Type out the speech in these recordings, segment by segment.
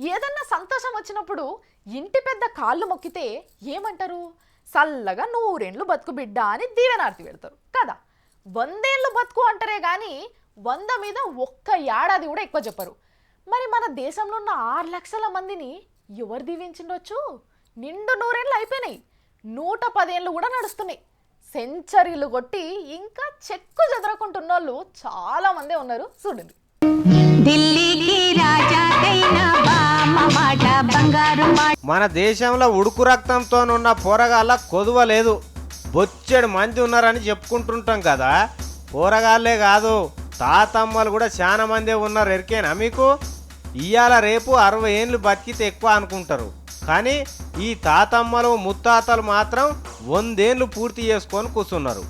ఏదన్నా సంతోషం వచ్చినప్పుడు ఇంటి పెద్ద కాళ్ళు మొక్కితే ఏమంటారు? సల్లగా నూరేండ్లు బతుకు బిడ్డ అని దీవెనార్తి పెడతారు కదా. 100 ఏళ్ళు బతుకు అంటారే కానీ 100 మీద ఒక్క ఏడాది కూడా ఎక్కువ చెప్పరు. మరి మన దేశంలో ఉన్న 6 లక్షల మందిని ఎవరు దీవించిండొచ్చు? నిండు నూరేళ్ళు అయిపోయినాయి, 110 ఏళ్ళు కూడా నడుస్తున్నాయి. సెంచరీలు కొట్టి ఇంకా చెక్కు చెదరకుంటున్న వాళ్ళు చాలా మందే ఉన్నారు. చూడండి. మన దేశంలో ఉడుకు రక్తంతో ఉన్న పోరగాళ్ళ కొదువ లేదు. బొచ్చెడు మంది ఉన్నారని చెప్పుకుంటుంటాం కదా. పోరగాళ్ళే కాదు, తాతమ్మలు కూడా చాలా మందే ఉన్నారు. ఎరికేనా మీకు? ఇవాళ రేపు 60 ఏళ్ళు బతికితే ఎక్కువ అనుకుంటారు, కానీ ఈ తాతమ్మలు ముత్తాతలు మాత్రం 100 ఏళ్ళు పూర్తి చేసుకొని కూర్చున్నారు.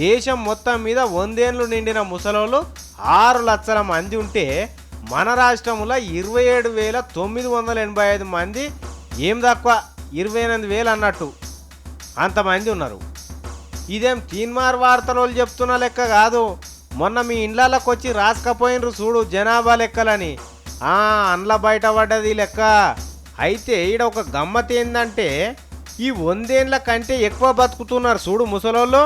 దేశం మొత్తం మీద 100 ఏళ్ళు నిండిన ముసలోళ్ళు 6 లక్షల మంది ఉంటే మన రాష్ట్రంలో 27,985 మంది, ఏం తక్కువ 28,000 అన్నట్టు అంతమంది ఉన్నారు. ఇదేం తీన్మార్ వార్తలు చెప్తున్న లెక్క కాదు. మొన్న మీ ఇండ్లకి వచ్చి రాసుకపోయినరు చూడు జనాభా లెక్కలని. అండ్ల బయట పడ్డది లెక్క. అయితే ఈడ ఒక గమ్మత్ ఏందంటే, ఈ 100 ఏళ్ళ కంటే ఎక్కువ బతుకుతున్నారు చూడు ముసలోళ్ళు.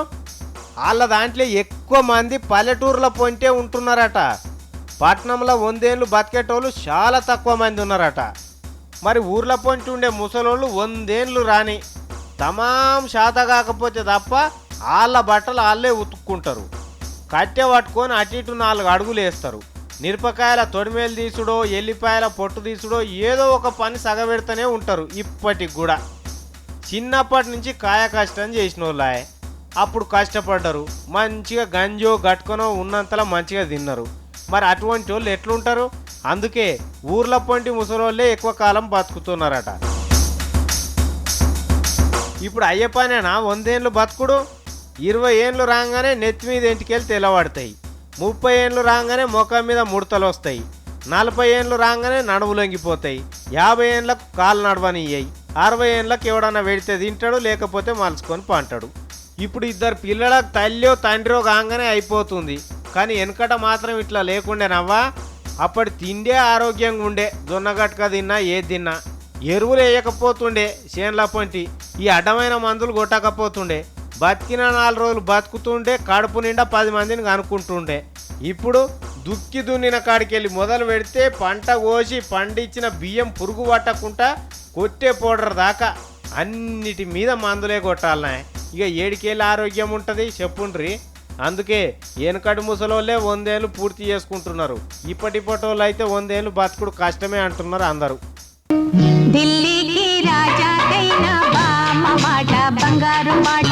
వాళ్ళ దాంట్లో ఎక్కువ మంది పల్లెటూరుల పొంటే ఉంటున్నారట. పట్టణంలో 100 ఏళ్ళు బతికేటోళ్ళు చాలా తక్కువ మంది ఉన్నారట. మరి ఊర్ల పొంటి ఉండే ముసలోళ్ళు 100 ఏళ్ళు రాని తమాం శాత కాకపోతే తప్ప వాళ్ళ బట్టలు వాళ్ళే ఉతుక్కుంటారు. కట్టె పట్టుకొని అటు ఇటు 4 అడుగులు వేస్తారు. మిరపకాయల తొడిమేలు తీసుడో, ఎల్లిపాయల పొట్టు తీసుడో ఏదో ఒక పని సగబెడుతూనే ఉంటారు ఇప్పటికి కూడా. చిన్నప్పటి నుంచి కాయ కష్టం చేసిన వాళ్ళే. అప్పుడు కష్టపడ్డారు, మంచిగా గంజో గట్టుకొనో ఉన్నంతలా మంచిగా తిన్నారు. మరి అటువంటి వాళ్ళు ఎట్లుంటారు? అందుకే ఊర్ల పొంటి ముసలోళ్ళే ఎక్కువ కాలం బతుకుతున్నారట. ఇప్పుడు అయ్యే పనేనా 100 ఏళ్ళు బతుకుడు? 20 ఏళ్ళు రాగానే నెత్తి మీద ఇంటికెళ్ళి తెల్లబడతాయి. 30 ఏళ్ళు రాగానే ముఖం మీద ముడతలు వస్తాయి. 40 ఏళ్ళు రాగానే నడుము లొంగిపోతాయి. 50 ఏళ్ళకు కాలు నడవనియ్యాయి. 60 ఏళ్ళకి ఎవడన్నా వెడితే తింటాడు, లేకపోతే మలుచుకొని పంటాడు. ఇప్పుడు 2 పిల్లలకు తల్లియో తండ్రియో కాగానే అయిపోతుంది. కానీ వెనకట మాత్రం ఇట్లా లేకుండేనవ్వా. అప్పటి తిండే ఆరోగ్యంగా ఉండే. జొన్నగట్క తిన్నా, ఏది తిన్నా. ఎరువులు వేయకపోతుండే చేన్ల పొంటి. ఈ అడ్డమైన మందులు కొట్టకపోతుండే. బతికిన 4 రోజులు బతుకుతుండే. కడుపు నిండా 10 మందిని కనుక్కుంటుండే. ఇప్పుడు దుక్కి దున్నిన కాడికెళ్ళి మొదలు పెడితే పంట కోసి పండించిన బియ్యం పురుగు పట్టకుండా కొట్టే పౌడర్ దాకా అన్నిటి మీద మందులే కొట్టాలనే. ఇక 7 ఏళ్ళ ఆరోగ్యం ఉంటుంది చెప్పుండ్రి. అందుకే వెనకటి ముసలోళ్ళే 100 ఏళ్ళు పూర్తి చేసుకుంటున్నారు. ఇప్పటి వాళ్ళు అయితే 100 ఏళ్ళు బతుకుడు కష్టమే అంటున్నారు అందరూ. ఢిల్లీకి రాజా కైనా బామ్మ మాట బంగారు మాట.